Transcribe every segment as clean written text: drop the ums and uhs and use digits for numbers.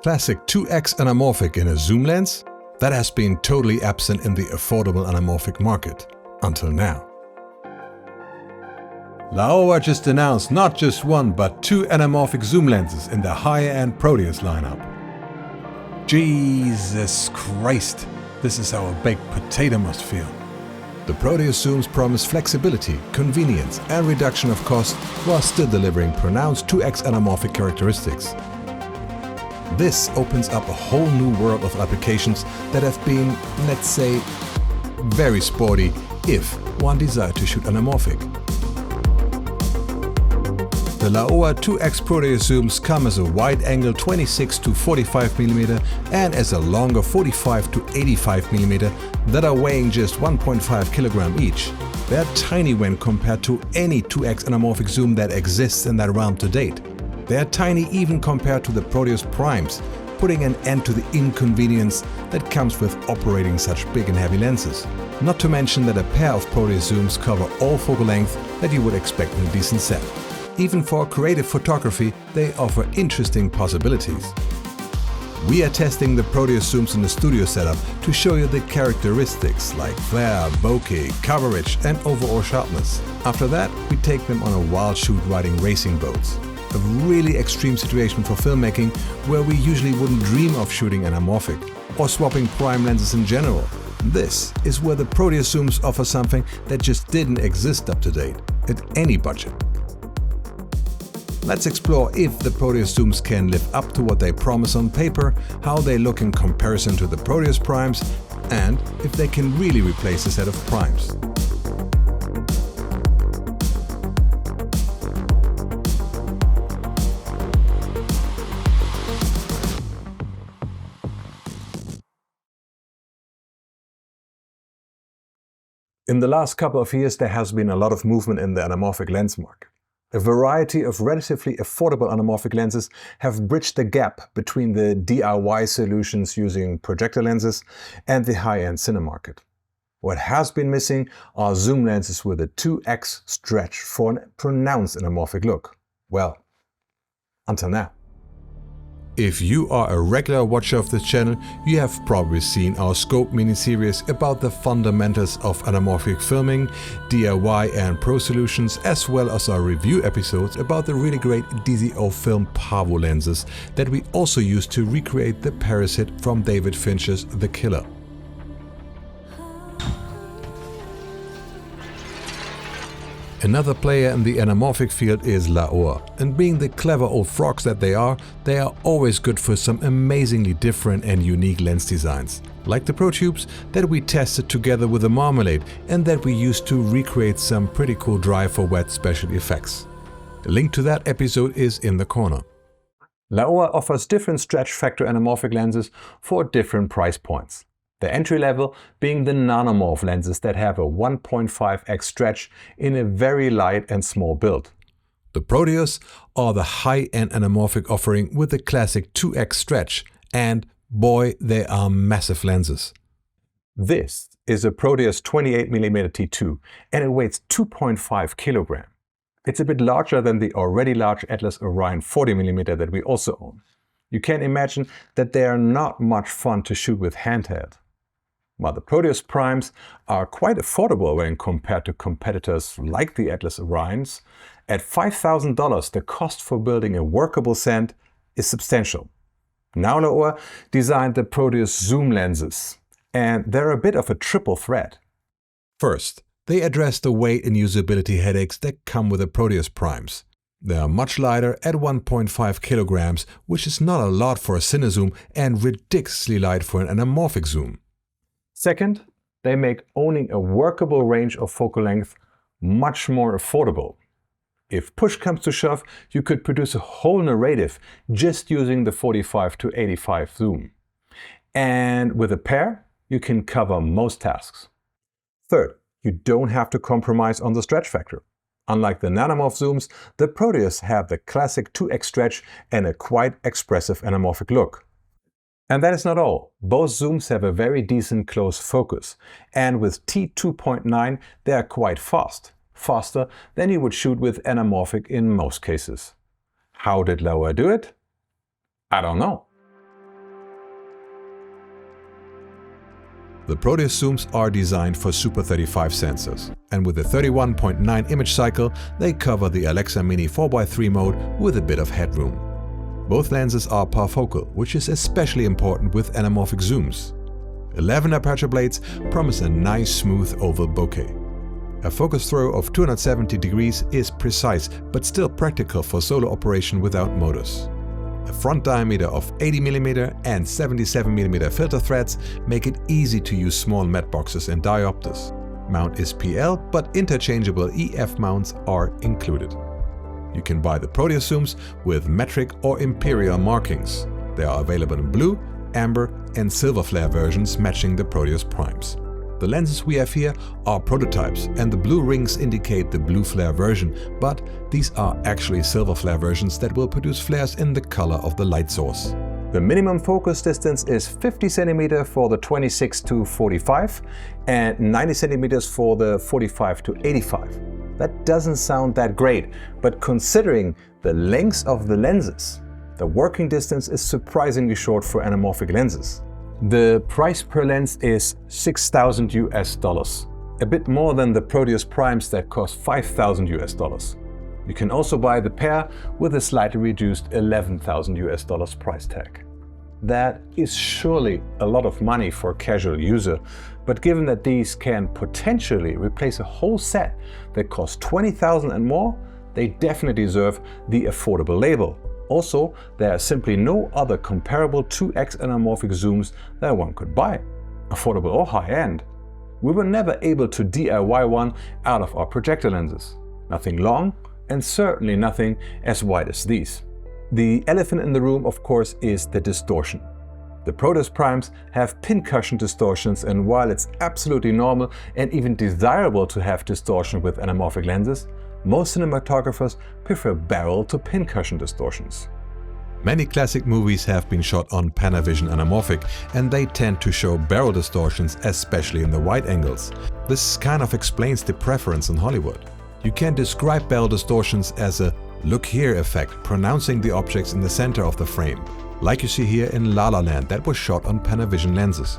Classic 2x anamorphic in a zoom lens? That has been totally absent in the affordable anamorphic market, until now. Laowa just announced not just one but two anamorphic zoom lenses in the higher-end Proteus lineup. Jesus Christ, this is how a baked potato must feel. The Proteus Zooms promise flexibility, convenience and reduction of cost while still delivering pronounced 2x anamorphic characteristics. This opens up a whole new world of applications that have been, let's say, very sporty if one desired to shoot anamorphic. The Laowa 2x Proteus Zooms come as a wide-angle 26 to 45mm and as a longer 45 to 85mm that are weighing just 1.5 kg each. They're tiny when compared to any 2x anamorphic zoom that exists in that realm to date. They're tiny even compared to the Proteus Primes, putting an end to the inconvenience that comes with operating such big and heavy lenses. Not to mention that a pair of Proteus Zooms cover all focal length that you would expect in a decent set. Even for creative photography, they offer interesting possibilities. We are testing the Proteus Zooms in the studio setup to show you the characteristics like flare, bokeh, coverage and overall sharpness. After that, we take them on a wild shoot riding racing boats. A really extreme situation for filmmaking where we usually wouldn't dream of shooting anamorphic or swapping prime lenses in general. This is where the Proteus Zooms offer something that just didn't exist up to date, at any budget. Let's explore if the Proteus Zooms can live up to what they promise on paper, how they look in comparison to the Proteus Primes, and if they can really replace a set of primes. In the last couple of years, there has been a lot of movement in the anamorphic lens market. A variety of relatively affordable anamorphic lenses have bridged the gap between the DIY solutions using projector lenses and the high-end cine market. What has been missing are zoom lenses with a 2x stretch for a pronounced anamorphic look. Well, until now. If you are a regular watcher of this channel, you have probably seen our Scope mini-series about the fundamentals of anamorphic filming, DIY and pro solutions, as well as our review episodes about the really great DZO Film Pavo lenses that we also use to recreate the Parasite from David Fincher's The Killer. Another player in the anamorphic field is Laowa, and being the clever old frogs that they are always good for some amazingly different and unique lens designs, like the Pro Tubes that we tested together with the Marmalade and that we used to recreate some pretty cool dry for wet special effects. The link to that episode is in the corner. Laowa offers different stretch factor anamorphic lenses for different price points. The entry level being the nanomorph lenses that have a 1.5x stretch in a very light and small build. The Proteus are the high-end anamorphic offering with the classic 2x stretch, and boy, they are massive lenses. This is a Proteus 28mm T2 and it weighs 2.5 kg. It's a bit larger than the already large Atlas Orion 40mm that we also own. You can imagine that they are not much fun to shoot with handheld. While the Proteus Primes are quite affordable when compared to competitors like the Atlas Orions, at $5,000 the cost for building a workable stand is substantial. Now Laowa designed the Proteus Zoom lenses, and they're a bit of a triple threat. First, they address the weight and usability headaches that come with the Proteus Primes. They are much lighter at 1.5 kg, which is not a lot for a cine zoom and ridiculously light for an anamorphic zoom. Second, they make owning a workable range of focal length much more affordable. If push comes to shove, you could produce a whole narrative just using the 45 to 85 zoom. And with a pair, you can cover most tasks. Third, you don't have to compromise on the stretch factor. Unlike the nanomorph zooms, the Proteus have the classic 2x stretch and a quite expressive anamorphic look. And that is not all. Both zooms have a very decent close focus, and with T2.9 they are quite fast. Faster than you would shoot with anamorphic in most cases. How did Laowa do it? I don't know. The Proteus Zooms are designed for Super 35 sensors, and with a 31.9 image cycle, they cover the Alexa Mini 4x3 mode with a bit of headroom. Both lenses are parfocal, which is especially important with anamorphic zooms. 11 aperture blades promise a nice smooth oval bokeh. A focus throw of 270 degrees is precise, but still practical for solo operation without motors. A front diameter of 80mm and 77mm filter threads make it easy to use small matte boxes and diopters. Mount is PL, but interchangeable EF mounts are included. You can buy the Proteus Zooms with metric or imperial markings. They are available in blue, amber and silver flare versions matching the Proteus primes. The lenses we have here are prototypes, and the blue rings indicate the blue flare version, but these are actually silver flare versions that will produce flares in the color of the light source. The minimum focus distance is 50 cm for the 26 to 45 and 90 cm for the 45 to 85. That doesn't sound that great, but considering the lengths of the lenses, the working distance is surprisingly short for anamorphic lenses. The price per lens is $6,000 US, a bit more than the Proteus primes that cost $5,000 US. You can also buy the pair with a slightly reduced $11,000 US price tag. That is surely a lot of money for a casual user, but given that these can potentially replace a whole set that costs $20,000 and more, they definitely deserve the affordable label. Also, there are simply no other comparable 2x anamorphic zooms that one could buy, affordable or high-end. We were never able to DIY one out of our projector lenses. Nothing long, and certainly nothing as wide as these. The elephant in the room, of course, is the distortion. The Proteus primes have pincushion distortions, and while it's absolutely normal and even desirable to have distortion with anamorphic lenses, most cinematographers prefer barrel to pincushion distortions. Many classic movies have been shot on Panavision anamorphic, and they tend to show barrel distortions, especially in the wide angles. This kind of explains the preference in Hollywood. You can describe barrel distortions as a look here effect, pronouncing the objects in the center of the frame, like you see here in La La Land that was shot on Panavision lenses.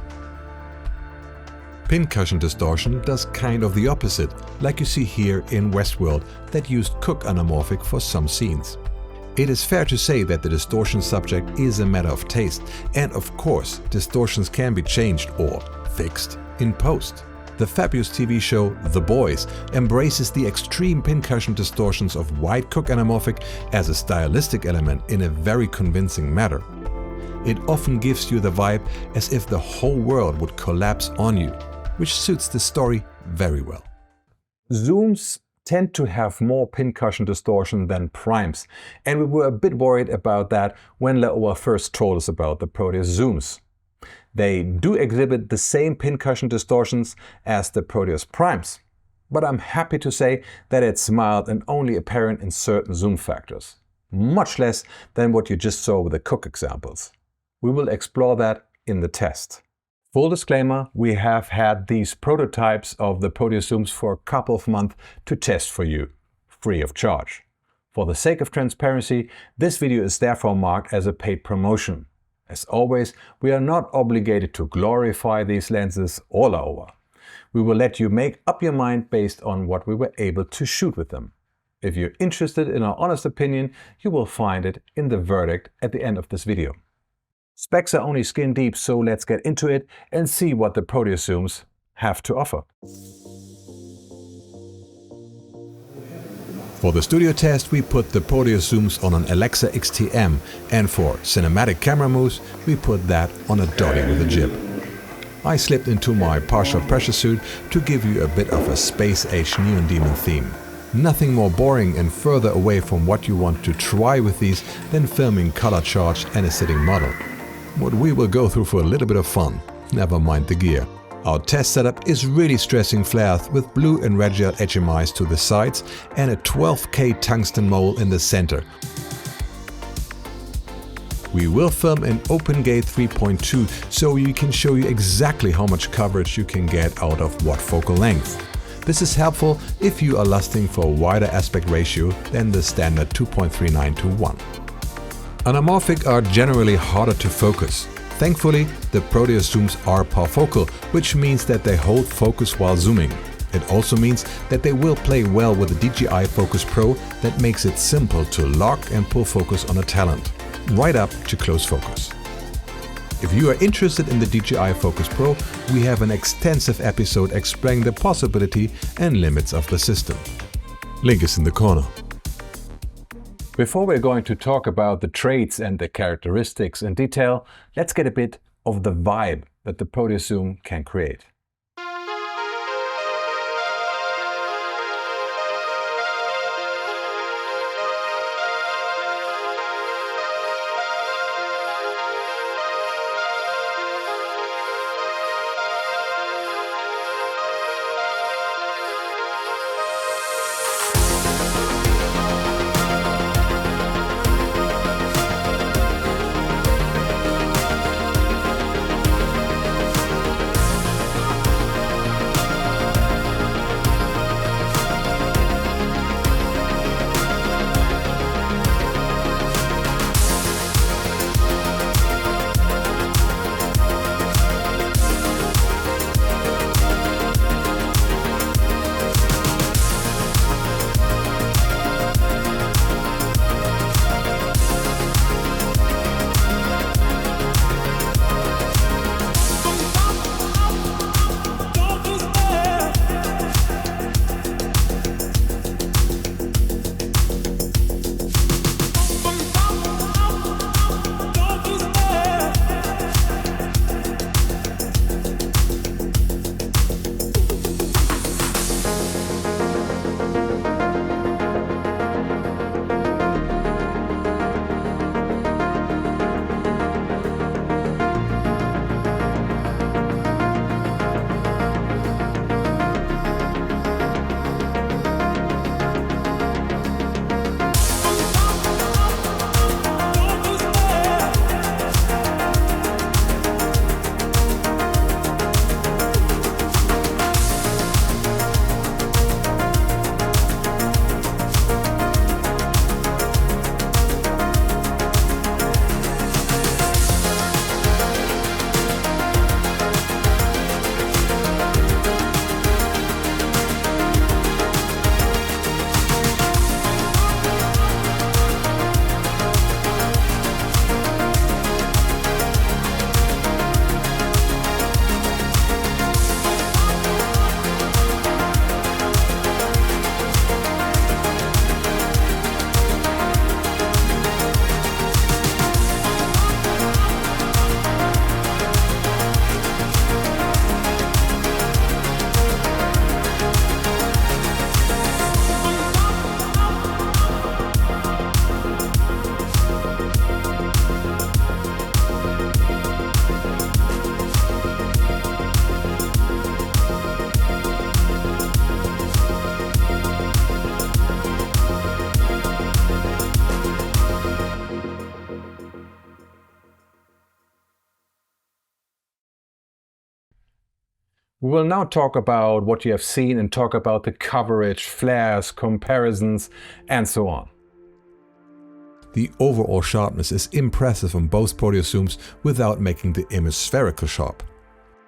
Pincushion distortion does kind of the opposite, like you see here in Westworld that used Cook anamorphic for some scenes. It is fair to say that the distortion subject is a matter of taste, and of course distortions can be changed or fixed in post. The fabulous TV show The Boys embraces the extreme pincushion distortions of wide Cook anamorphic as a stylistic element in a very convincing manner. It often gives you the vibe as if the whole world would collapse on you, which suits the story very well. Zooms tend to have more pincushion distortion than primes, and we were a bit worried about that when Laowa first told us about the Proteus Zooms. They do exhibit the same pincushion distortions as the Proteus primes, but I'm happy to say that it's mild and only apparent in certain zoom factors, much less than what you just saw with the Cook examples. We will explore that in the test. Full disclaimer, we have had these prototypes of the Proteus Zooms for a couple of months to test for you, free of charge. For the sake of transparency, this video is therefore marked as a paid promotion. As always, we are not obligated to glorify these lenses or Laowa. We will let you make up your mind based on what we were able to shoot with them. If you're interested in our honest opinion, you will find it in the verdict at the end of this video. Specs are only skin deep, so let's get into it and see what the Proteus Zooms have to offer. For the studio test, we put the Proteus Zooms on an Alexa XTM, and for cinematic camera moves, we put that on a dolly with a jib. I slipped into my partial pressure suit to give you a bit of a space-age Neon Demon theme. Nothing more boring and further away from what you want to try with these than filming color charged and a sitting model. What we will go through for a little bit of fun, never mind the gear. Our test setup is really stressing flares with blue and red gel HMIs to the sides and a 12K tungsten mole in the center. We will film in open gate 3.2 so we can show you exactly how much coverage you can get out of what focal length. This is helpful if you are lusting for a wider aspect ratio than the standard 2.39 to 1. Anamorphic are generally harder to focus. Thankfully, the Proteus Zooms are parfocal, which means that they hold focus while zooming. It also means that they will play well with the DJI Focus Pro that makes it simple to lock and pull focus on a talent, right up to close focus. If you are interested in the DJI Focus Pro, we have an extensive episode explaining the possibility and limits of the system. Link is in the corner. Before we're going to talk about the traits and the characteristics in detail, let's get a bit of the vibe that the Proteus Zoom can create. We will now talk about what you have seen and talk about the coverage, flares, comparisons, and so on. The overall sharpness is impressive on both Proteus Zooms without making the image spherical sharp.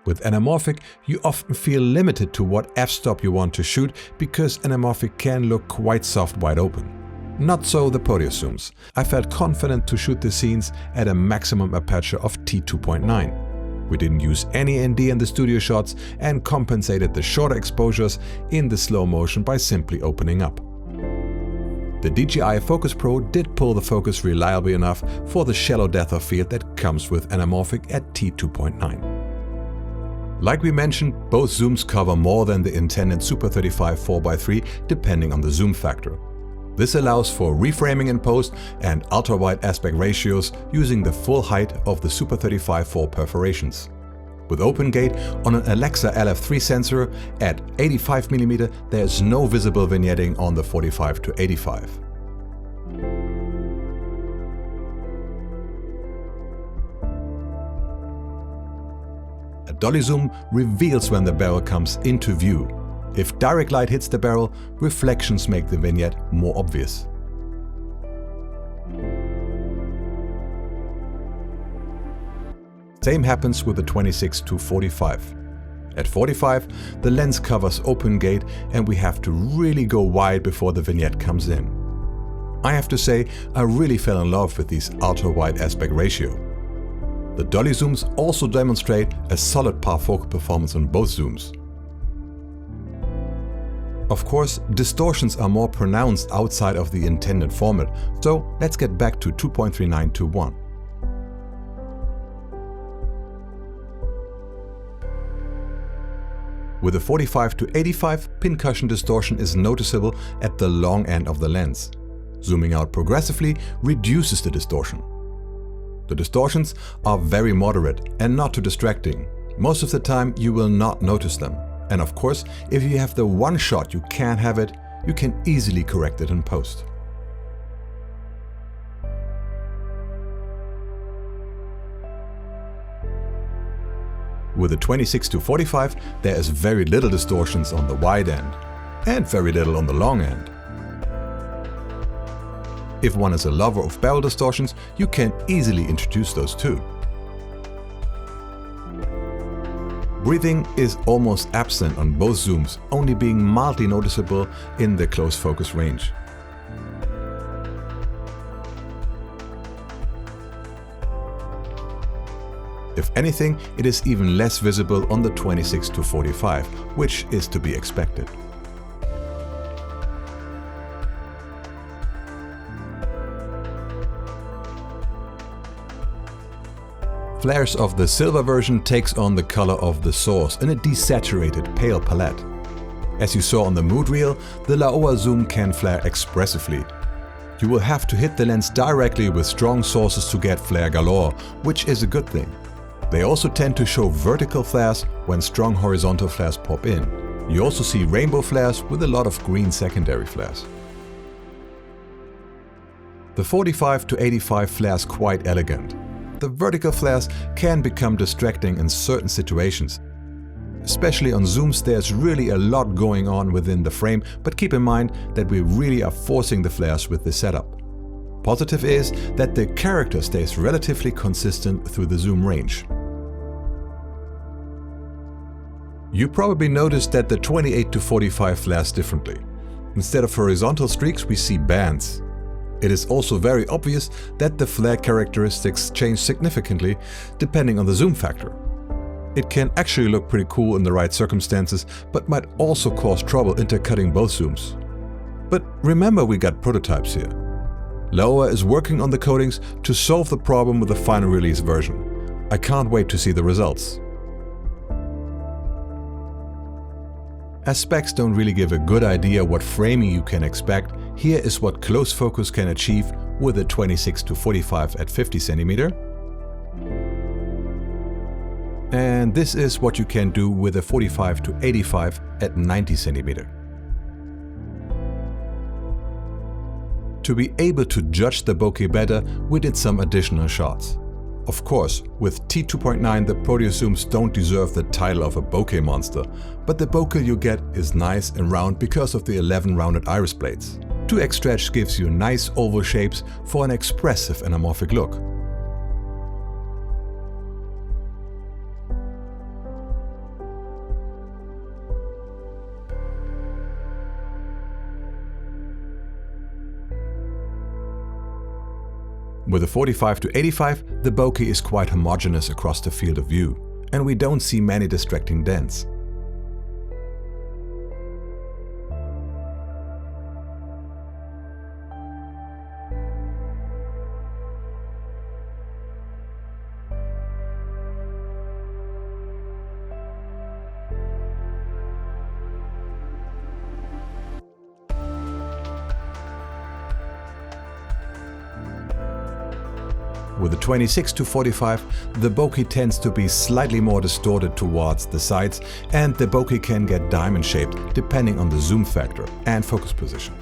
With anamorphic, you often feel limited to what f-stop you want to shoot because anamorphic can look quite soft wide open. Not so the Proteus Zooms. I felt confident to shoot the scenes at a maximum aperture of t2.9. We didn't use any ND in the studio shots and compensated the shorter exposures in the slow motion by simply opening up. The DJI Focus Pro did pull the focus reliably enough for the shallow depth of field that comes with anamorphic at t2.9. Like we mentioned, both zooms cover more than the intended Super 35 4x3 depending on the zoom factor. This allows for reframing in post and ultra-wide aspect ratios using the full height of the Super 35 4 perforations. With open gate on an Alexa LF3 sensor at 85mm, there is no visible vignetting on the 45 to 85. A dolly zoom reveals when the barrel comes into view. If direct light hits the barrel, reflections make the vignette more obvious. Same happens with the 26-45. At 45, the lens covers open gate and we have to really go wide before the vignette comes in. I have to say, I really fell in love with these ultra-wide aspect ratio. The dolly zooms also demonstrate a solid parfocal performance on both zooms. Of course, distortions are more pronounced outside of the intended format, so let's get back to 2.39 to 1. With a 45-85, pincushion distortion is noticeable at the long end of the lens. Zooming out progressively reduces the distortion. The distortions are very moderate and not too distracting. Most of the time you will not notice them. And of course, if you have the one shot you can't have it, you can easily correct it in post. With a 26-45, there is very little distortions on the wide end and very little on the long end. If one is a lover of barrel distortions, you can easily introduce those too. Breathing is almost absent on both zooms, only being mildly noticeable in the close focus range. If anything, it is even less visible on the 26-45, which is to be expected. Flairs of the silver version takes on the color of the source in a desaturated pale palette. As you saw on the mood reel, the Laowa zoom can flare expressively. You will have to hit the lens directly with strong sources to get flare galore, which is a good thing. They also tend to show vertical flares when strong horizontal flares pop in. You also see rainbow flares with a lot of green secondary flares. The 45-85 flares quite elegant. The vertical flares can become distracting in certain situations. Especially on zooms, there's really a lot going on within the frame, but keep in mind that we really are forcing the flares with this setup. Positive is that the character stays relatively consistent through the zoom range. You probably noticed that the 28-45 flares differently. Instead of horizontal streaks, we see bands. It is also very obvious that the flare characteristics change significantly depending on the zoom factor. It can actually look pretty cool in the right circumstances, but might also cause trouble intercutting both zooms. But remember, we got prototypes here. Laowa is working on the codings to solve the problem with the final release version. I can't wait to see the results. As specs don't really give a good idea what framing you can expect, here is what close focus can achieve with a 26-45 at 50 cm. And this is what you can do with a 45-85 at 90 cm. To be able to judge the bokeh better, we did some additional shots. Of course, with T2.9 the Proteus Zooms don't deserve the title of a bokeh monster, but the bokeh you get is nice and round because of the 11 rounded iris blades. 2x stretch gives you nice oval shapes for an expressive anamorphic look. With a 45-85, the bokeh is quite homogeneous across the field of view, and we don't see many distracting dents. With the 26-45, the bokeh tends to be slightly more distorted towards the sides, and the bokeh can get diamond-shaped depending on the zoom factor and focus position.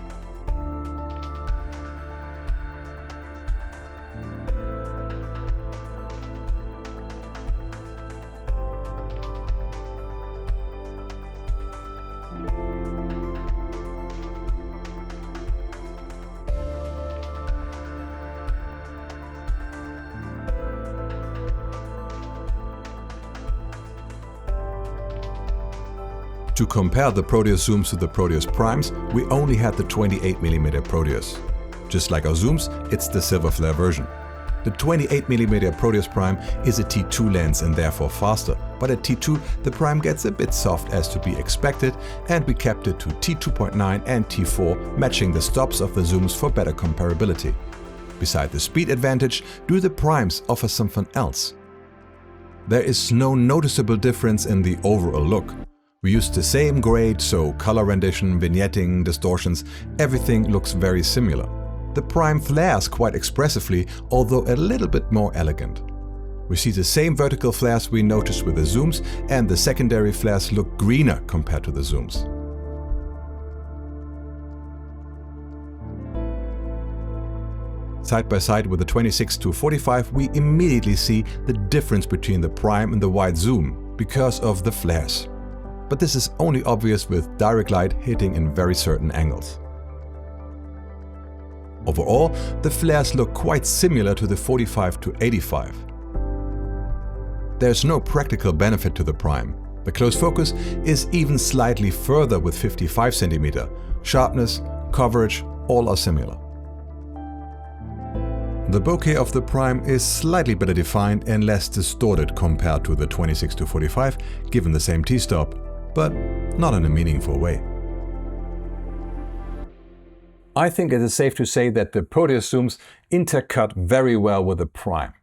To compare the Proteus Zooms to the Proteus Primes, we only had the 28mm Proteus. Just like our Zooms, it's the silver flare version. The 28mm Proteus Prime is a T2 lens and therefore faster, but at T2 the Prime gets a bit soft as to be expected, and we kept it to T2.9 and T4, matching the stops of the Zooms for better comparability. Beside the speed advantage, do the Primes offer something else? There is no noticeable difference in the overall look. We used the same grade, so color rendition, vignetting, distortions, everything looks very similar. The Prime flares quite expressively, although a little bit more elegant. We see the same vertical flares we noticed with the Zooms, and the secondary flares look greener compared to the Zooms. Side by side with the 26-45, we immediately see the difference between the Prime and the wide Zoom because of the flares. But this is only obvious with direct light hitting in very certain angles. Overall, the flares look quite similar to the 45-85. There's no practical benefit to the Prime. The close focus is even slightly further with 55 cm. Sharpness, coverage, all are similar. The bokeh of the Prime is slightly better defined and less distorted compared to the 26-45, given the same t-stop, but not in a meaningful way. I think it is safe to say that the Proteus Zooms intercut very well with the Prime.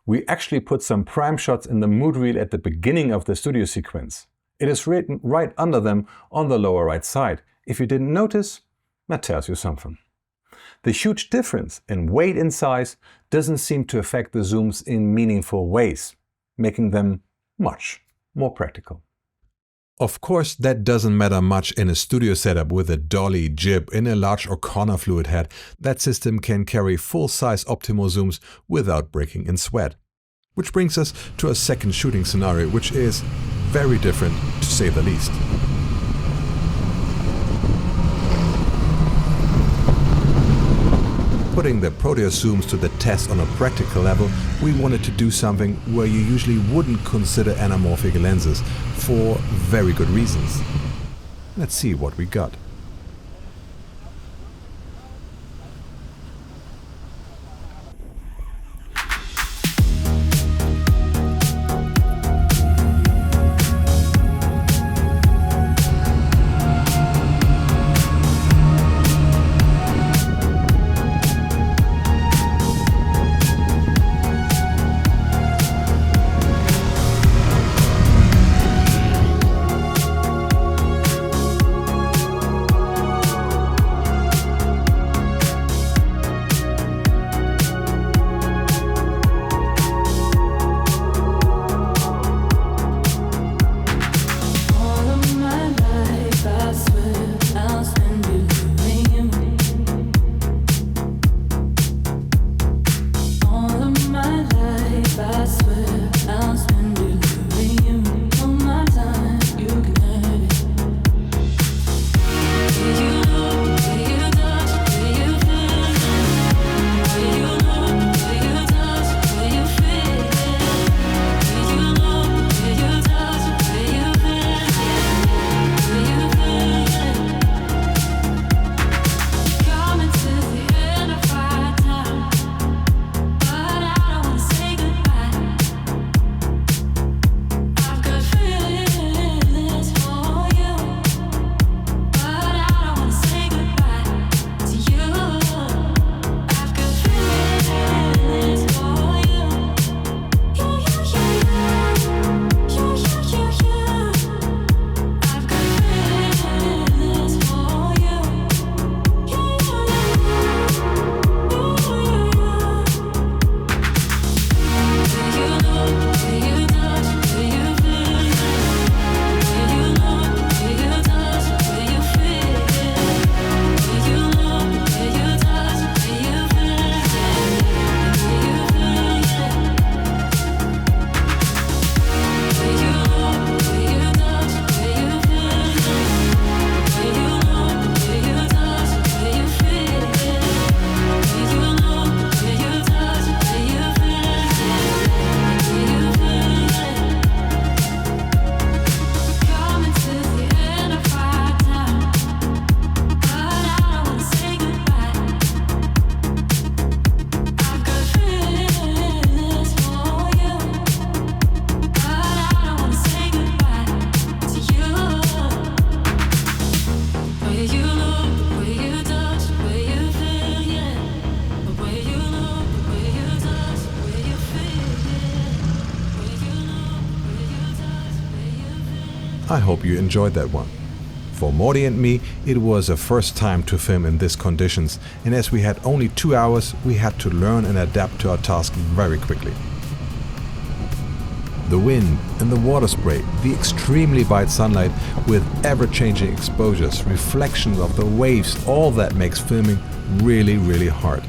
We actually put some Prime shots in the mood reel at the beginning of the studio sequence. It is written right under them on the lower right side. If you didn't notice, that tells you something. The huge difference in weight and size doesn't seem to affect the Zooms in meaningful ways, making them much more practical. Of course, that doesn't matter much in a studio setup with a dolly, jib, in a large or corner fluid head. That system can carry full-size optimal Zooms without breaking in sweat. Which brings us to a second shooting scenario, which is very different to say the least. Putting the Proteus Zooms to the test on a practical level, we wanted to do something where you usually wouldn't consider anamorphic lenses, for very good reasons. Let's see what we got. I hope you enjoyed that one. For Morty and me, it was a first time to film in these conditions, and as we had only 2 hours, we had to learn and adapt to our task very quickly. The wind and the water spray, the extremely bright sunlight with ever-changing exposures, reflections of the waves, all that makes filming really hard.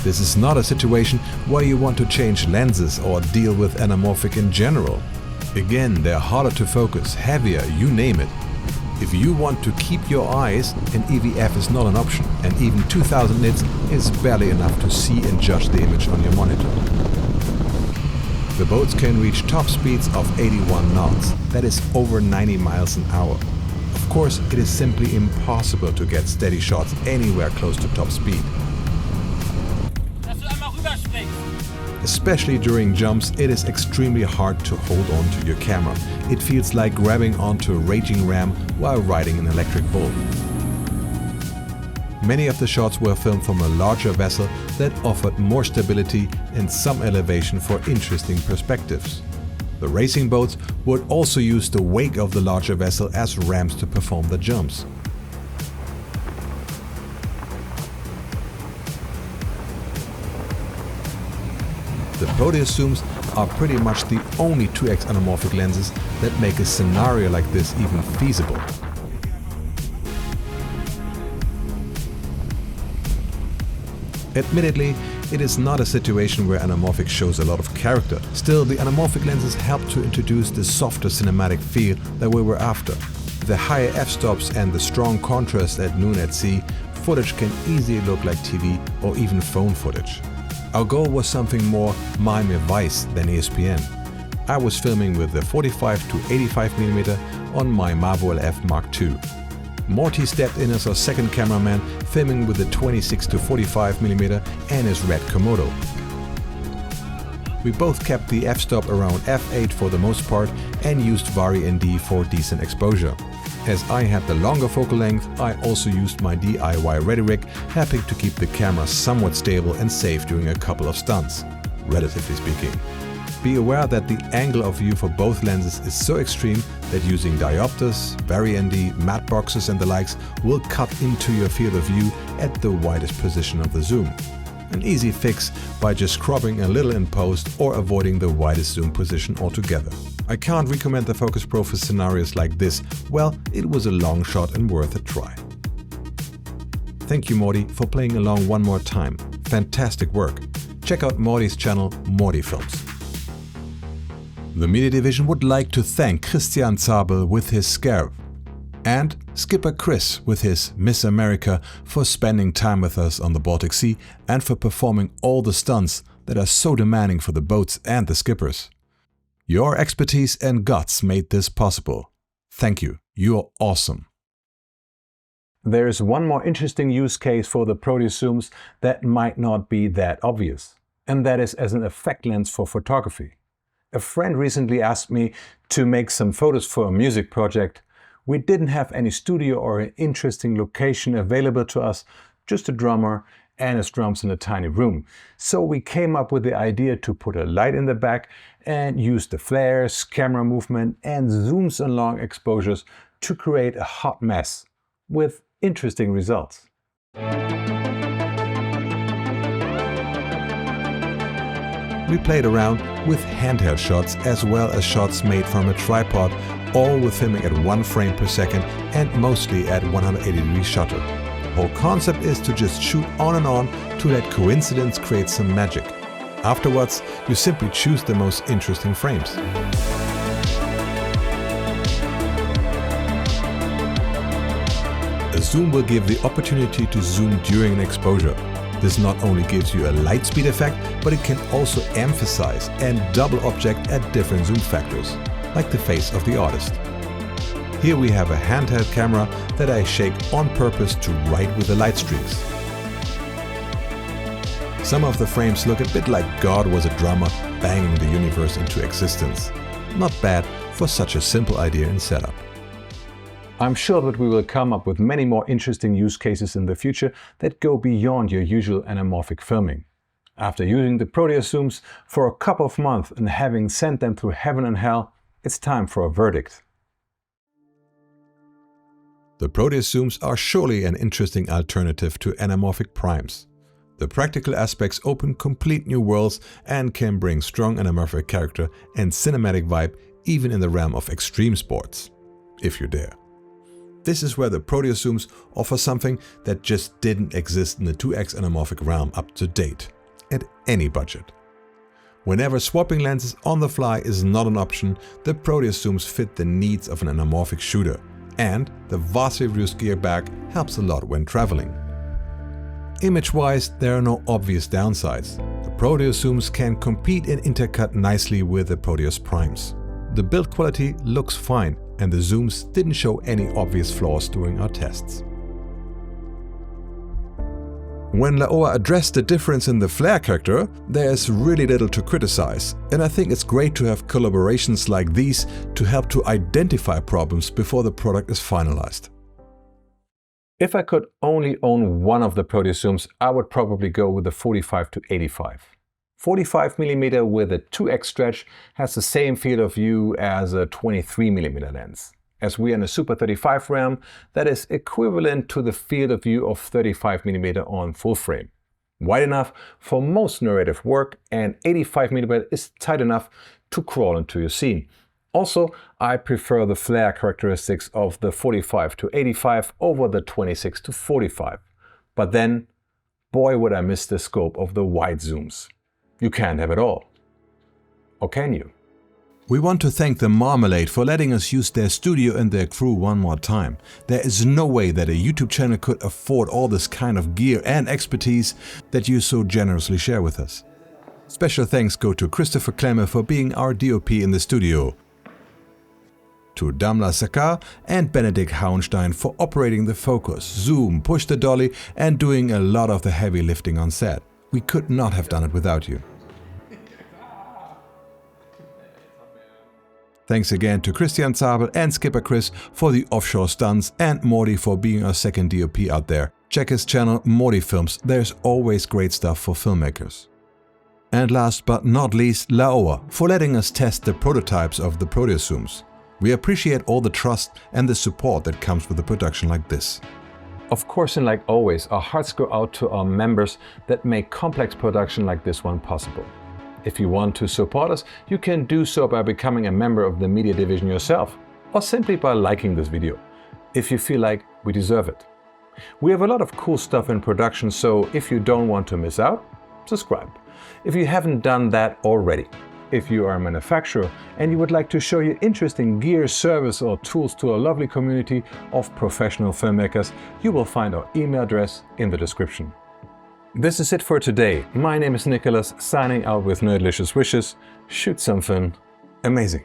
This is not a situation where you want to change lenses or deal with anamorphic in general. Again, they're harder to focus, heavier, you name it. If you want to keep your eyes, an EVF is not an option, and even 2000 nits is barely enough to see and judge the image on your monitor. The boats can reach top speeds of 81 knots, that is over 90 miles an hour. Of course, it is simply impossible to get steady shots anywhere close to top speed. Especially during jumps, it is extremely hard to hold on to your camera. It feels like grabbing onto a raging ram while riding an electric bull. Many of the shots were filmed from a larger vessel that offered more stability and some elevation for interesting perspectives. The racing boats would also use the wake of the larger vessel as rams to perform the jumps. The Proteus Zooms are pretty much the only 2x anamorphic lenses that make a scenario like this even feasible. Admittedly, it is not a situation where anamorphic shows a lot of character. Still, the anamorphic lenses help to introduce the softer cinematic feel that we were after. The higher f-stops and the strong contrast at noon at sea, footage can easily look like TV or even phone footage. Our goal was something more Miami Vice than ESPN. I was filming with the 45 to 85mm on my Marvo LF Mark II. Morty stepped in as our second cameraman, filming with the 26 to 45mm and his red Komodo. We both kept the f-stop around f8 for the most part and used Vari ND for decent exposure. As I had the longer focal length, I also used my DIY ready rig, helping to keep the camera somewhat stable and safe during a couple of stunts, relatively speaking. Be aware that the angle of view for both lenses is so extreme that using diopters, Vari ND, matte boxes and the likes will cut into your field of view at the widest position of the zoom. An easy fix by just cropping a little in post or avoiding the widest zoom position altogether. I can't recommend the Focus Pro for scenarios like this. Well, it was a long shot and worth a try. Thank you, Morty, for playing along one more time. Fantastic work. Check out Morty's channel, Morty Films. The media division would like to thank Christian Zabel with his Scarab and Skipper Chris with his Miss America for spending time with us on the Baltic Sea and for performing all the stunts that are so demanding for the boats and the skippers. Your expertise and guts made this possible. Thank you. You're awesome. There is one more interesting use case for the Proteus Zooms that might not be that obvious, and that is as an effect lens for photography. A friend recently asked me to make some photos for a music project. We didn't have any studio or an interesting location available to us, just a drummer and his drums in a tiny room. So we came up with the idea to put a light in the back and use the flares, camera movement and zooms and long exposures to create a hot mess with interesting results. We played around with handheld shots as well as shots made from a tripod, all with filming at 1 frame per second and mostly at 180-degree shutter. The whole concept is to just shoot on and on to let coincidence create some magic. Afterwards, you simply choose the most interesting frames. A zoom will give the opportunity to zoom during an exposure. This not only gives you a light speed effect, but it can also emphasize and double object at different zoom factors, like the face of the artist. Here we have a handheld camera that I shake on purpose to write with the light streaks. Some of the frames look a bit like God was a drummer banging the universe into existence. Not bad for such a simple idea and setup. I'm sure that we will come up with many more interesting use cases in the future that go beyond your usual anamorphic filming. After using the Proteus Zooms for a couple of months and having sent them through heaven and hell, it's time for a verdict. The Proteus Zooms are surely an interesting alternative to anamorphic primes. The practical aspects open complete new worlds and can bring strong anamorphic character and cinematic vibe even in the realm of extreme sports, if you dare. This is where the Proteus Zooms offer something that just didn't exist in the 2x anamorphic realm up to date, at any budget. Whenever swapping lenses on the fly is not an option, the Proteus Zooms fit the needs of an anamorphic shooter, and the vastly reduced gear bag helps a lot when traveling. Image-wise, there are no obvious downsides. The Proteus Zooms can compete and intercut nicely with the Proteus Primes. The build quality looks fine, and the zooms didn't show any obvious flaws during our tests. When Laowa addressed the difference in the flare character, there's really little to criticize, and I think it's great to have collaborations like these to help to identify problems before the product is finalized. If I could only own one of the Proteus Zooms, I would probably go with the 45-85. 45mm with a 2x stretch has the same field of view as a 23mm lens. As we are in a Super 35 realm, that is equivalent to the field of view of 35mm on full frame. Wide enough for most narrative work, and 85mm is tight enough to crawl into your scene. Also, I prefer the flare characteristics of the 45-85 over the 26-45. But then, boy would I miss the scope of the wide zooms. You can't have it all. Or can you? We want to thank the Marmalade for letting us use their studio and their crew one more time. There is no way that a YouTube channel could afford all this kind of gear and expertise that you so generously share with us. Special thanks go to Christopher Klemme for being our DOP in the studio, to Damla Sakar and Benedikt Hauenstein for operating the focus, zoom, push the dolly and doing a lot of the heavy lifting on set. We could not have done it without you. Thanks again to Christian Zabel and Skipper Chris for the offshore stunts, and Morty for being our second DOP out there. Check his channel Morty Films, there's always great stuff for filmmakers. And last but not least, Laowa for letting us test the prototypes of the Proteus Zooms. We appreciate all the trust and the support that comes with a production like this. Of course, and like always, our hearts go out to our members that make complex production like this one possible. If you want to support us, you can do so by becoming a member of the media division yourself, or simply by liking this video, if you feel like we deserve it. We have a lot of cool stuff in production, so if you don't want to miss out, subscribe. If you haven't done that already. If you are a manufacturer and you would like to show your interesting gear, service or tools to a lovely community of professional filmmakers, you will find our email address in the description. This is it for today. My name is Nicholas, signing out with nerdlicious wishes. Shoot something amazing.